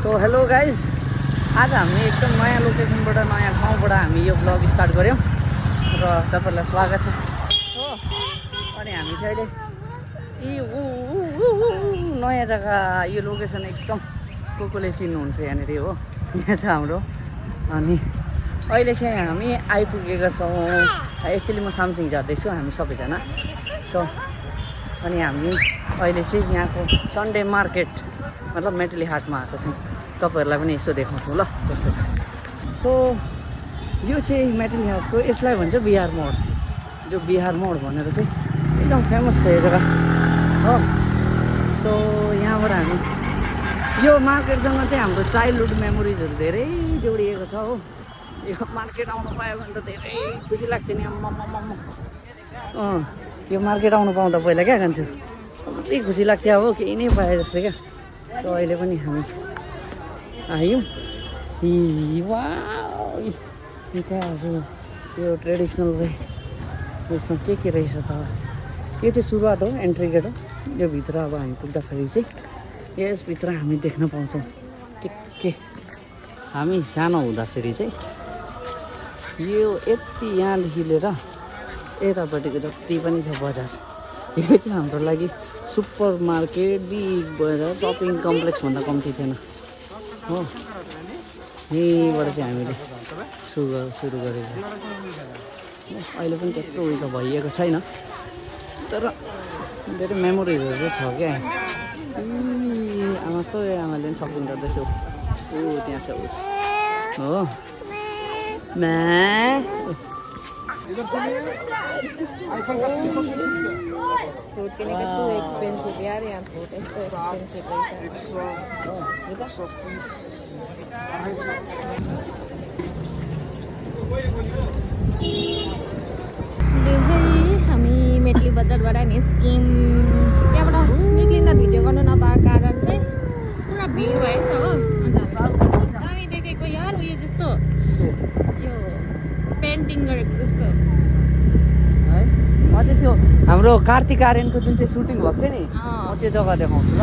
So hello guys, आज हामी एकदम नयाँ लोकेसनबाट नयाँ ठाउँबाट हामी यो ब्लग स्टार्ट गऱ्यौँ र तपाईँहरूलाई स्वागत छ हो। अनि हामी चाहिँ अहिले नयाँ जग्गा, यो लोकेसन एकदम कसले चिन्नुहुन्छ यहाँनिर हो, यहाँ छ हाम्रो। अनि अहिले चाहिँ हामी आइपुगेका छौँ। एक्चुअली म सामसिङ जाँदैछु, हामी सबैजना। सो अनि हामी अहिले चाहिँ यहाँको सन्डे मार्केट मतलब मेटली हाटमा आएको छौँ। तपाईँहरूलाई पनि यसो देखाउँछु ल कस्तो छ। सो यो चाहिँ मेटली हाटको, यसलाई भन्छ बिहार मोड। जो बिहार मोड भनेर चाहिँ एकदम फेमस छ यो जग्गा हो। सो यहाँबाट हामी यो मार्केटसँग चाहिँ हाम्रो चाइल्डहुड मेमोरिजहरू धेरै जोडिएको छ हो। यो मार्केट आउनु पायो भने त धेरै खुसी लाग्थ्यो नि। यो मार्केट आउनु पाउँदा पहिला क्या खान्थ्यो, कति खुसी लाग्थ्यो अब केही नै पाए जस्तो क्या। सो अहिले पनि हामी आयौँ। मिठाईहरू, यो ट्रेडिसनल वे, यसमा के रहेछ त। यो चाहिँ सुरुवात हो, एन्ट्री गेट हो। यो भित्र अब हामी पुग्दाखेरि चाहिँ यसभित्र हामी देख्न पाउँछौँ के हामी सानो हुँदाखेरि चाहिँ यो यति यहाँदेखि लिएर यतापट्टिको जति पनि छ बजार, यो चाहिँ हाम्रो लागि सुपर मार्केट, बिग बजार, सपिङ कम्प्लेक्स भन्दा कम्ती थिएन हो। यहीँबाट चाहिँ हामीले सुरु गरेको। अहिले पनि त्यत्रो उयो त भइएको छैन, तर धेरै मेमोरिजहरू चाहिँ छ क्या। आमा आमाले पनि सपिङ गर्दैछु, त्यहाँ छ हो फ्रूट के लिए टू एक्सपेंसिव यार, यहाँ फ्रूट इसको एक्सपेंसिव हामी मेटली बजारबाट निस्क्यौँ। त्यहाँबाट निक्लिँदा भिडियो गर्नु नपाएको कारण चाहिँ पुरा भिड भयो नि त हो। अन्त हामी देखेको यार उयो जस्तो, यो पेन्टिङ गरेको जस्तो है। अझै त्यो हाम्रो कार्तिक आर्यनको जुन चाहिँ सुटिङ भएको थियो नि, त्यो जग्गा देखाउँछु ल।